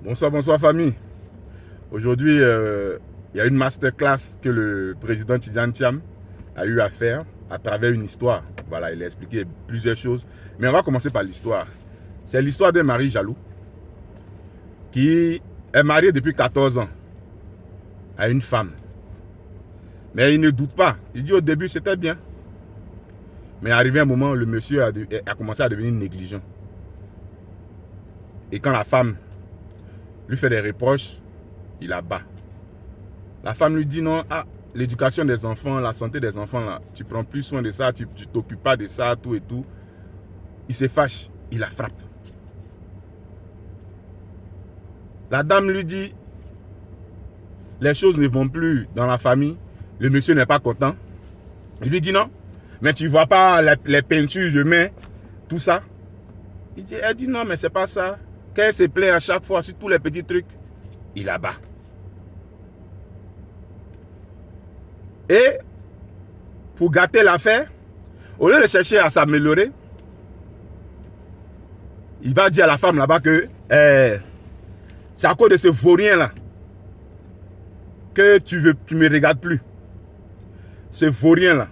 Bonsoir, bonsoir famille. Aujourd'hui, il y a une masterclass que le président Tidjane Thiam a eu à faire à travers une histoire. Voilà, il a expliqué plusieurs choses. Mais on va commencer par l'histoire. C'est l'histoire d'un mari jaloux qui est marié depuis 14 ans à une femme. Mais il ne doute pas. Il dit au début c'était bien. Mais arrivé un moment, le monsieur a commencé à devenir négligent. Et quand la femme lui fait des reproches, il la bat. La femme lui dit non, l'éducation des enfants, la santé des enfants, là, tu prends plus soin de ça, tu t'occupes pas de ça, tout et tout. Il se fâche, il la frappe. La dame lui dit, les choses ne vont plus dans la famille, le monsieur n'est pas content. Il lui dit non, mais tu vois pas les peintures, je mets, tout ça. Elle dit non, mais c'est pas ça. Quand elle se plaint à chaque fois sur tous les petits trucs, il la bat. Et pour gâter l'affaire, au lieu de chercher à s'améliorer, il va dire à la femme là-bas que c'est à cause de ce vaurien là que tu me regardes plus. Ce vaurien là,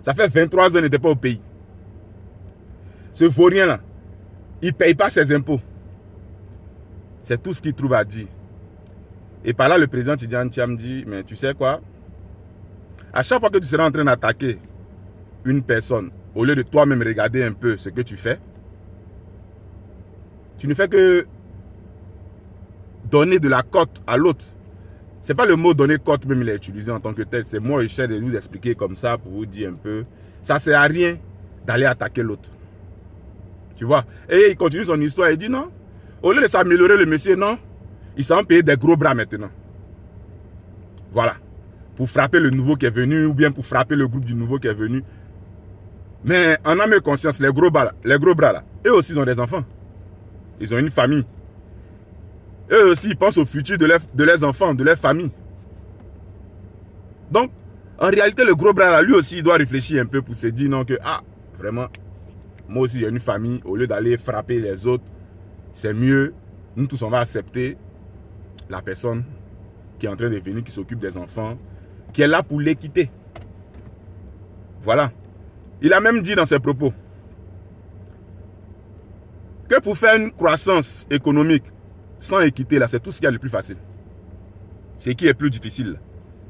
ça fait 23 ans qu'il n'était pas au pays. Ce vaurien là, il ne paye pas ses impôts. C'est tout ce qu'il trouve à dire. Et par là, le président Tidjane Thiam dit, mais tu sais quoi? À chaque fois que tu seras en train d'attaquer une personne, au lieu de toi-même regarder un peu ce que tu fais, tu ne fais que donner de la cote à l'autre. Ce n'est pas le mot donner cote même il est utilisé en tant que tel. C'est moi, j'essaie de vous expliquer comme ça pour vous dire un peu. Ça ne sert à rien d'aller attaquer l'autre. Tu vois? Et il continue son histoire. Il dit non. Au lieu de s'améliorer, le monsieur, non. Il s'en paye des gros bras maintenant. Voilà. Pour frapper le nouveau qui est venu ou bien pour frapper le groupe du nouveau qui est venu. Mais en âme et conscience, les gros bras là, eux aussi ils ont des enfants. Ils ont une famille. Eux aussi ils pensent au futur de leurs enfants, de leur famille. Donc, en réalité, le gros bras là, lui aussi, il doit réfléchir un peu pour se dire non que, vraiment, moi aussi j'ai une famille, au lieu d'aller frapper les autres, c'est mieux, nous tous on va accepter la personne qui est en train de venir, qui s'occupe des enfants, qui est là pour l'équité. Voilà. Il a même dit dans ses propos que pour faire une croissance économique sans équité, là, c'est tout ce qui est le plus facile. Ce qui est plus difficile,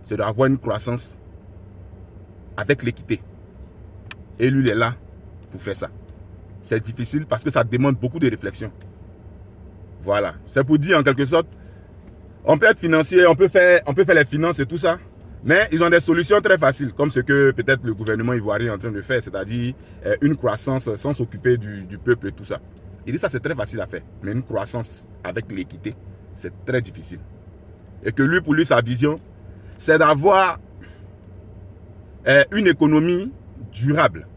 c'est d'avoir une croissance avec l'équité. Et lui, il est là pour faire ça. C'est difficile parce que ça demande beaucoup de réflexion. Voilà. C'est pour dire en quelque sorte, on peut être financier, on peut faire les finances et tout ça, mais ils ont des solutions très faciles, comme ce que peut-être le gouvernement ivoirien est en train de faire, c'est-à-dire une croissance sans s'occuper du peuple et tout ça. Il dit ça c'est très facile à faire, mais une croissance avec l'équité, c'est très difficile. Et que lui, pour lui, sa vision, c'est d'avoir une économie durable.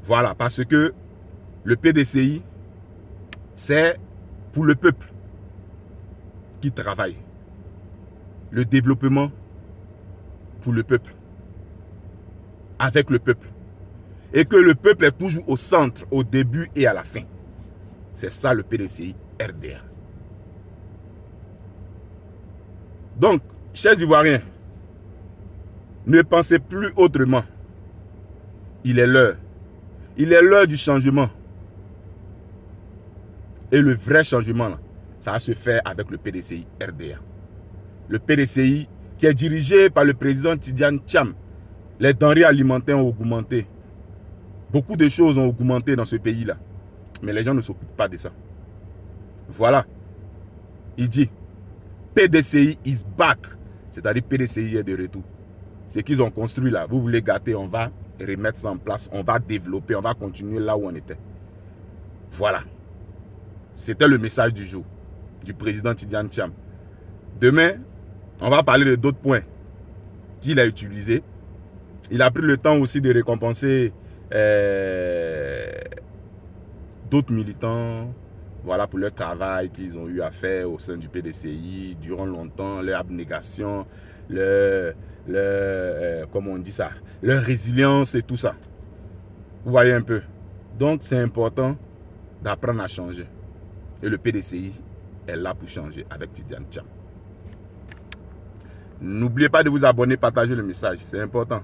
Voilà, parce que le PDCI, c'est pour le peuple qui travaille. Le développement pour le peuple. Avec le peuple. Et que le peuple est toujours au centre, au début et à la fin. C'est ça le PDCI RDA. Donc, chers Ivoiriens, ne pensez plus autrement. Il est l'heure. Il est l'heure du changement. Et le vrai changement, là, ça va se faire avec le PDCI RDA. Le PDCI qui est dirigé par le président Tidjane Thiam. Les denrées alimentaires ont augmenté. Beaucoup de choses ont augmenté dans ce pays-là. Mais les gens ne s'occupent pas de ça. Voilà. Il dit, PDCI is back. C'est-à-dire PDCI est de retour. Ce qu'ils ont construit là, vous voulez gâter, on va remettre ça en place. On va développer, on va continuer là où on était. Voilà. C'était le message du jour du président Tidjane Thiam. Demain, on va parler d'autres points qu'il a utilisés. Il a pris le temps aussi de récompenser d'autres militants, voilà, pour leur travail qu'ils ont eu à faire au sein du PDCI durant longtemps, leur abnégation, comment on dit ça, leur résilience et tout ça. Vous voyez un peu. Donc c'est important d'apprendre à changer. Et le PDCI est là pour changer avec Tidiane Thiam. N'oubliez pas de vous abonner, partager le message, c'est important.